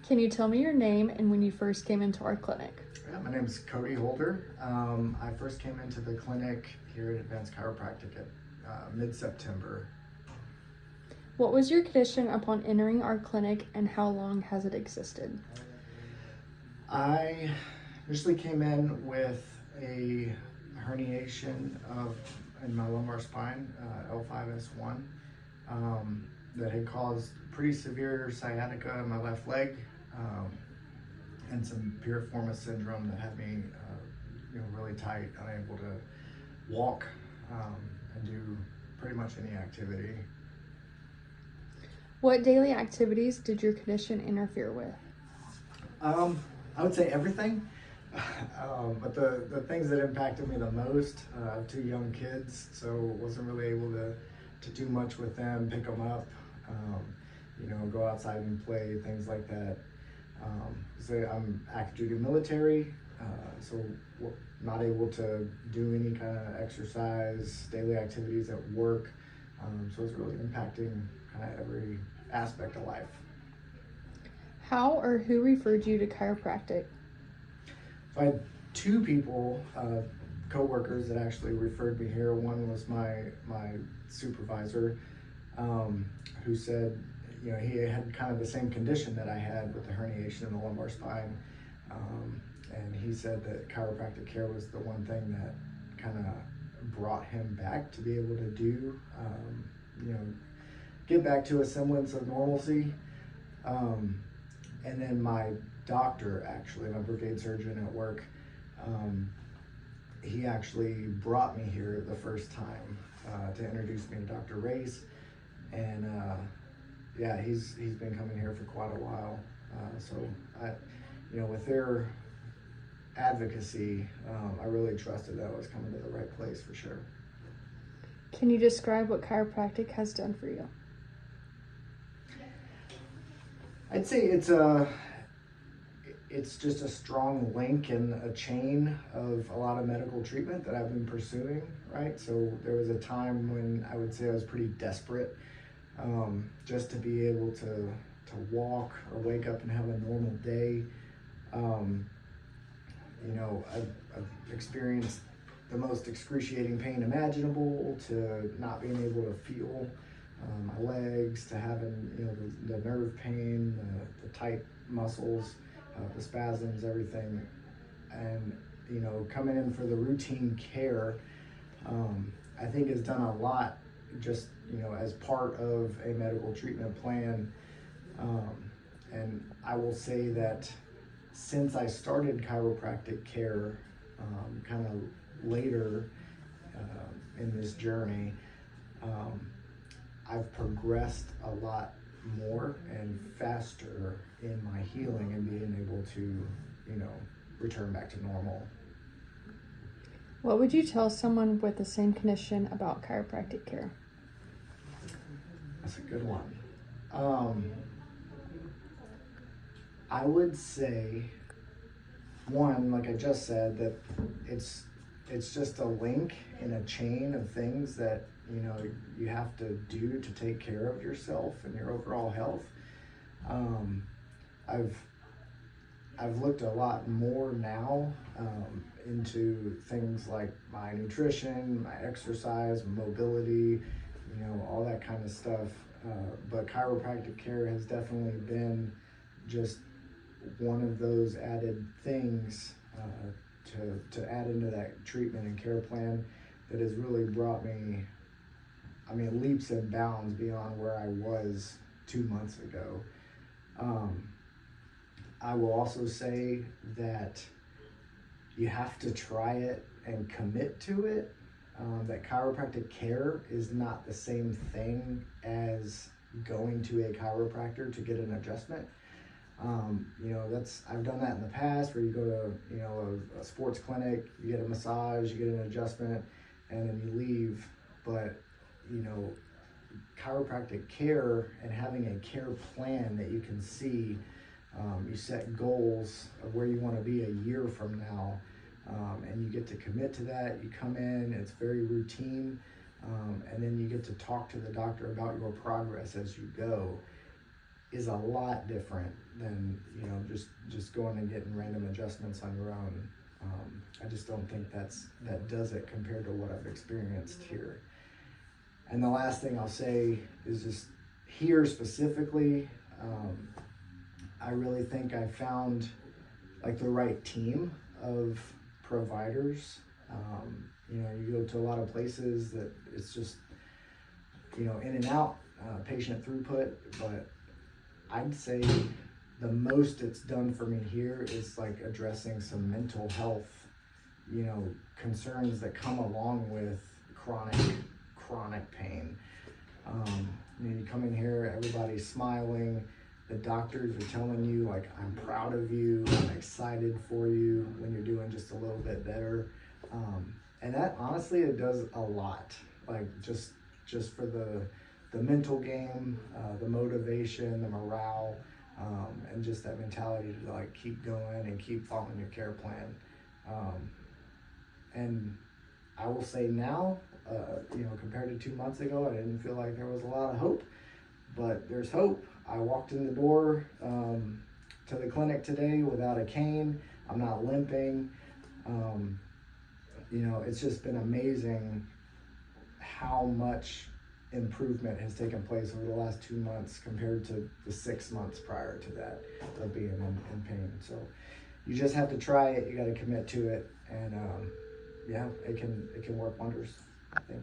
Can you tell me your name and when you first came into our clinic? Yeah, my name is Cody Holder. I first came into the clinic here at Advanced Chiropractic at mid-September. What was your condition upon entering our clinic and how long has it existed? I initially came in with a herniation in my lumbar spine, L5S1, that had caused pretty severe sciatica in my left leg, and some piriformis syndrome that had me really tight, unable to walk and do pretty much any activity. What daily activities did your condition interfere with? I would say everything, but the things that impacted me the most, I have two young kids, so wasn't really able to do much with them, pick them up, go outside and play, things like that. So I'm active duty military, so not able to do any kind of exercise, daily activities at work, so it's really impacting kind of every aspect of life. How or who referred you to chiropractic? So I had two people, co-workers that actually referred me here. One was my supervisor, who said, he had kind of the same condition that I had with the herniation in the lumbar spine. And he said that chiropractic care was the one thing that kind of brought him back to be able to do, get back to a semblance of normalcy. And then my doctor, actually, my brigade surgeon at work, he actually brought me here the first time to introduce me to Dr. Race. And he's been coming here for quite a while. So with their advocacy, I really trusted that I was coming to the right place for sure. Can you describe what chiropractic has done for you? I'd say it's just a strong link and a chain of a lot of medical treatment that I've been pursuing, right? So there was a time when I would say I was pretty desperate, just to be able to walk or wake up and have a normal day. I've experienced the most excruciating pain imaginable, to not being able to feel my legs, to having the nerve pain, the tight muscles, the spasms, everything. And coming in for the routine care, I think has done a lot just as part of a medical treatment plan. And I will say that since I started chiropractic care kind of later in this journey, I've progressed a lot more and faster in my healing and being able to, return back to normal. What would you tell someone with the same condition about chiropractic care? That's a good one. I would say, one, like I just said, that it's just a link in a chain of things that you have to do to take care of yourself and your overall health. I've looked a lot more now into things like my nutrition, my exercise, mobility, all that kind of stuff. But chiropractic care has definitely been just one of those added things to add into that treatment and care plan that has really brought me, leaps and bounds beyond where I was 2 months ago. I will also say that you have to try it and commit to it. That chiropractic care is not the same thing as going to a chiropractor to get an adjustment. I've done that in the past, where you go to a sports clinic, you get a massage, you get an adjustment, and then you leave. But chiropractic care and having a care plan that you can see, you set goals of where you want to be a year from now, and you get to commit to that. You come in, it's very routine, and then you get to talk to the doctor about your progress as you go. is a lot different than, you know, just going and getting random adjustments on your own. I just don't think that does it compared to what I've experienced here. And the last thing I'll say is just here specifically, I really think I found like the right team of providers. You know, you go to a lot of places that it's just, you know, in and out, patient throughput, but I'd say the most it's done for me here is like addressing some mental health, you know, concerns that come along with chronic pain. You know, you come in here, everybody's smiling, the doctors are telling you like, I'm proud of you, I'm excited for you when you're doing just a little bit better. And that honestly, it does a lot, like just for the mental game, the motivation, the morale, and just that mentality to like keep going and keep following your care plan. And I will say now, you know, compared to 2 months ago, I didn't feel like there was a lot of hope, but there's hope. I walked in the door to the clinic today without a cane. I'm not limping. You know, it's just been amazing how much improvement has taken place over the last 2 months compared to the 6 months prior to that of being in pain. So you just have to try it. You got to commit to it, and yeah, it can work wonders, I think.